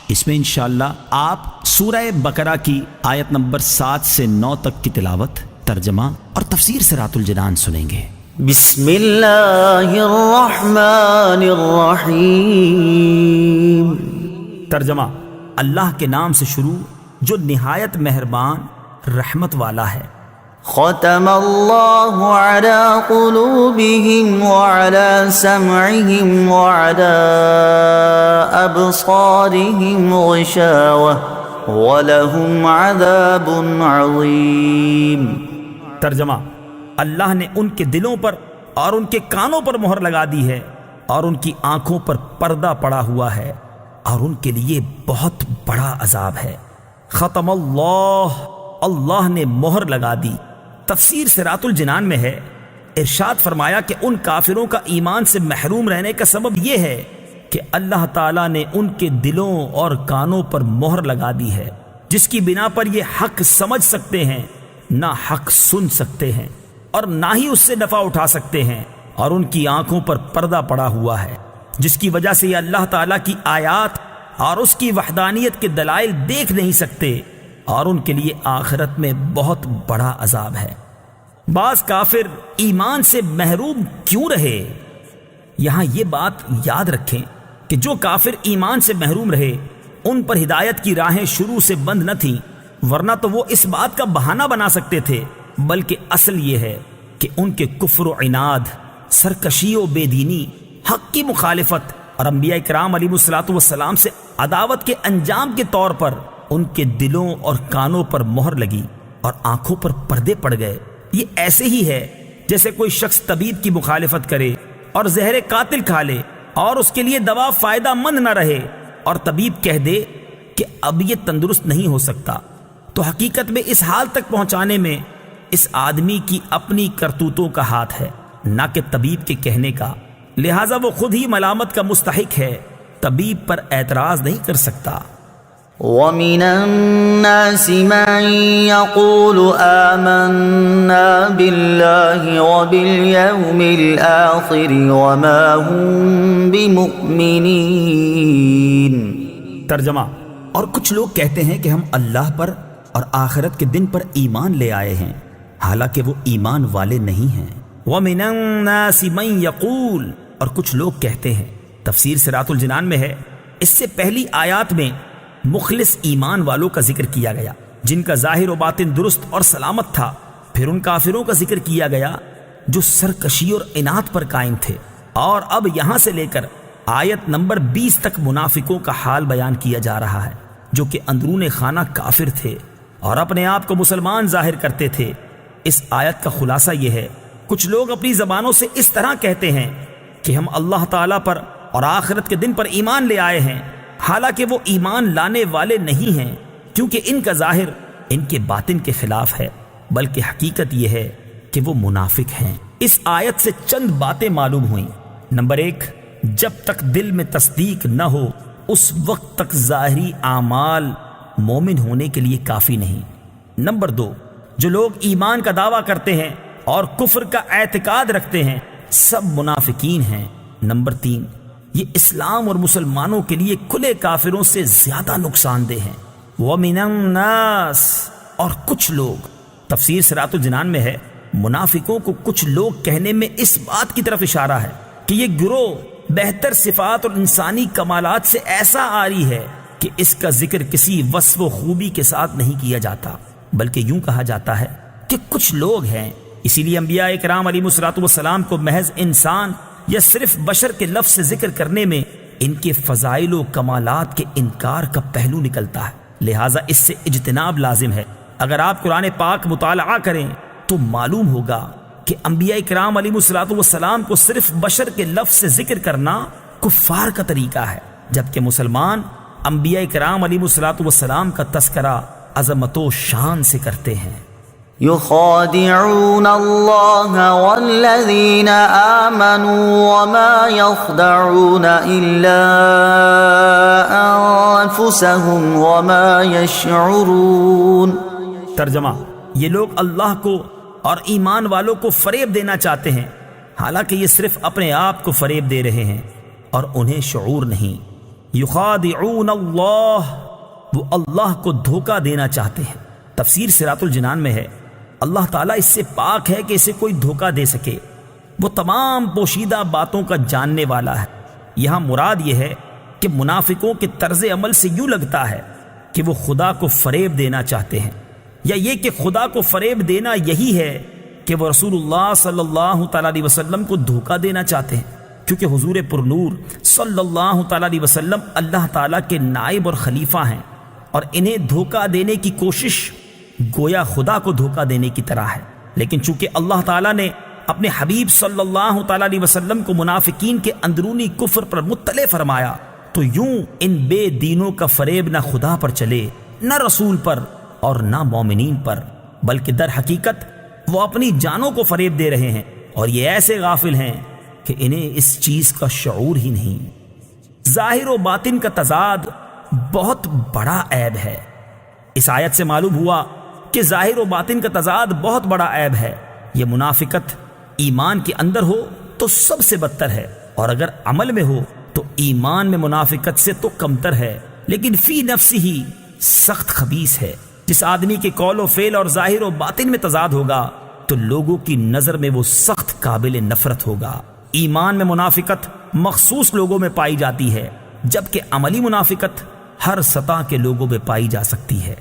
اس میں انشاءاللہ آپ سورہ بقرہ کی آیت نمبر 7 سے 9 تک کی تلاوت، ترجمہ اور تفسیر صراط الجنان سنیں گے۔ بسم اللہ الرحمن الرحیم۔ ترجمہ: اللہ کے نام سے شروع جو نہایت مہربان رحمت والا ہے۔ ختم اللہ علی قلوبہم وعلی سمعہم وعلی ابصارہم غشاوہ وَلَهُمْ عَذَابٌ عَظِيمٌ۔ ترجمہ: اللہ نے ان کے دلوں پر اور ان کے کانوں پر مہر لگا دی ہے، اور ان کی آنکھوں پر پردہ پڑا ہوا ہے، اور ان کے لیے بہت بڑا عذاب ہے۔ ختم اللہ، اللہ نے مہر لگا دی۔ تفسیر صراط الجنان میں ہے، ارشاد فرمایا کہ ان کافروں کا ایمان سے محروم رہنے کا سبب یہ ہے کہ اللہ تعالیٰ نے ان کے دلوں اور کانوں پر مہر لگا دی ہے، جس کی بنا پر یہ حق سمجھ سکتے ہیں، نہ حق سن سکتے ہیں، اور نہ ہی اس سے نفع اٹھا سکتے ہیں، اور ان کی آنکھوں پر پردہ پڑا ہوا ہے، جس کی وجہ سے یہ اللہ تعالیٰ کی آیات اور اس کی وحدانیت کے دلائل دیکھ نہیں سکتے، اور ان کے لیے آخرت میں بہت بڑا عذاب ہے۔ بعض کافر ایمان سے محروم کیوں رہے؟ یہاں یہ بات یاد رکھیں کہ جو کافر ایمان سے محروم رہے ان پر ہدایت کی راہیں شروع سے بند نہ تھیں، ورنہ تو وہ اس بات کا بہانہ بنا سکتے تھے، بلکہ اصل یہ ہے کہ ان کے کفر و عناد، سرکشی و بے دینی، حق کی مخالفت اور انبیاء کرام علیہ الصلوۃ والسلام سے عداوت کے انجام کے طور پر ان کے دلوں اور کانوں پر مہر لگی اور آنکھوں پر پردے پڑ گئے۔ یہ ایسے ہی ہے جیسے کوئی شخص طبیب کی مخالفت کرے اور زہر قاتل کھا لے اور اس کے لیے دوا فائدہ مند نہ رہے، اور طبیب کہہ دے کہ اب یہ تندرست نہیں ہو سکتا، تو حقیقت میں اس حال تک پہنچانے میں اس آدمی کی اپنی کرتوتوں کا ہاتھ ہے، نہ کہ طبیب کے کہنے کا، لہٰذا وہ خود ہی ملامت کا مستحق ہے، طبیب پر اعتراض نہیں کر سکتا۔ وَمِنَ النَّاسِ مَن يَقُولُ آمَنَّا بِاللَّهِ وَبِالْيَوْمِ الْآخِرِ وَمَا هُمْ بِمُؤْمِنِينَ۔ ترجمہ: اور کچھ لوگ کہتے ہیں کہ ہم اللہ پر اور آخرت کے دن پر ایمان لے آئے ہیں، حالانکہ وہ ایمان والے نہیں ہیں۔ وَمِنَ النَّاسِ مَن يَقُولُ، اور کچھ لوگ کہتے ہیں۔ تفسیر صراط الجنان میں ہے، اس سے پہلی آیات میں مخلص ایمان والوں کا ذکر کیا گیا جن کا ظاہر و باطن درست اور سلامت تھا، پھر ان کافروں کا ذکر کیا گیا جو سرکشی اور عناد پر قائم تھے، اور اب یہاں سے لے کر آیت نمبر 20 تک منافقوں کا حال بیان کیا جا رہا ہے، جو کہ اندرون خانہ کافر تھے اور اپنے آپ کو مسلمان ظاہر کرتے تھے۔ اس آیت کا خلاصہ یہ ہے، کچھ لوگ اپنی زبانوں سے اس طرح کہتے ہیں کہ ہم اللہ تعالیٰ پر اور آخرت کے دن پر ایمان لے آئے ہیں، حالانکہ وہ ایمان لانے والے نہیں ہیں، کیونکہ ان کا ظاہر ان کے باطن کے خلاف ہے، بلکہ حقیقت یہ ہے کہ وہ منافق ہیں۔ اس آیت سے چند باتیں معلوم ہوئیں۔ نمبر 1، جب تک دل میں تصدیق نہ ہو اس وقت تک ظاہری اعمال مومن ہونے کے لیے کافی نہیں۔ نمبر 2، جو لوگ ایمان کا دعویٰ کرتے ہیں اور کفر کا اعتقاد رکھتے ہیں سب منافقین ہیں۔ نمبر 3، یہ اسلام اور مسلمانوں کے لیے کھلے کافروں سے زیادہ نقصان دہ ہیں۔ وَمِنَ النَّاسِ، اور کچھ لوگ، تفسیر صراط الجنان میں ہے، منافقوں کو کچھ لوگ کہنے میں اس بات کی طرف اشارہ ہے کہ یہ گروہ بہتر صفات اور انسانی کمالات سے ایسا عاری ہے کہ اس کا ذکر کسی وصف و خوبی کے ساتھ نہیں کیا جاتا، بلکہ یوں کہا جاتا ہے کہ کچھ لوگ ہیں۔ اسی لیے انبیاء کرام علیہ الصلوۃ والسلام کو محض انسان یا صرف بشر کے لفظ سے ذکر کرنے میں ان کے فضائل و کمالات کے انکار کا پہلو نکلتا ہے، لہٰذا اس سے اجتناب لازم ہے۔ اگر آپ قرآن پاک مطالعہ کریں تو معلوم ہوگا کہ انبیاء کرام علیہ الصلوۃ والسلام کو صرف بشر کے لفظ سے ذکر کرنا کفار کا طریقہ ہے، جبکہ مسلمان انبیاء کرام علیہ الصلوۃ والسلام کا تذکرہ عظمت و شان سے کرتے ہیں۔ يخادعون الله والذين آمنوا وما يخدعون إلا أنفسهم وما يشعرون۔ ترجمہ: یہ لوگ اللہ کو اور ایمان والوں کو فریب دینا چاہتے ہیں، حالانکہ یہ صرف اپنے آپ کو فریب دے رہے ہیں اور انہیں شعور نہیں۔ یخادعون اللہ، وہ اللہ کو دھوکہ دینا چاہتے ہیں۔ تفسیر صراط الجنان میں ہے اللہ تعالیٰ اس سے پاک ہے کہ اسے کوئی دھوکہ دے سکے، وہ تمام پوشیدہ باتوں کا جاننے والا ہے۔ یہاں مراد یہ ہے کہ منافقوں کے طرز عمل سے یوں لگتا ہے کہ وہ خدا کو فریب دینا چاہتے ہیں، یا یہ کہ خدا کو فریب دینا یہی ہے کہ وہ رسول اللہ صلی اللہ تعالیٰ علیہ وسلم کو دھوکہ دینا چاہتے ہیں، کیونکہ حضور پرنور صلی اللہ تعالیٰ علیہ وسلم اللہ تعالیٰ کے نائب اور خلیفہ ہیں، اور انہیں دھوکہ دینے کی کوشش گویا خدا کو دھوکہ دینے کی طرح ہے۔ لیکن چونکہ اللہ تعالیٰ نے اپنے حبیب صلی اللہ تعالیٰ علیہ وسلم کو منافقین کے اندرونی کفر پر مطلع فرمایا، تو یوں ان بے دینوں کا فریب نہ خدا پر چلے، نہ رسول پر، اور نہ مومنین پر، بلکہ در حقیقت وہ اپنی جانوں کو فریب دے رہے ہیں، اور یہ ایسے غافل ہیں کہ انہیں اس چیز کا شعور ہی نہیں۔ ظاہر و باطن کا تضاد بہت بڑا عیب ہے۔ اس آیت سے معلوم ہوا کہ ظاہر و باطن کا تضاد بہت بڑا عیب ہے۔ یہ منافقت ایمان کے اندر ہو تو سب سے بدتر ہے، اور اگر عمل میں ہو تو ایمان میں منافقت سے تو کمتر ہے، لیکن فی نفس ہی سخت خبیث ہے۔ جس آدمی کے قول و فعل اور ظاہر و باطن میں تضاد ہوگا تو لوگوں کی نظر میں وہ سخت قابل نفرت ہوگا۔ ایمان میں منافقت مخصوص لوگوں میں پائی جاتی ہے، جبکہ عملی منافقت ہر سطح کے لوگوں میں پائی جا سکتی ہے۔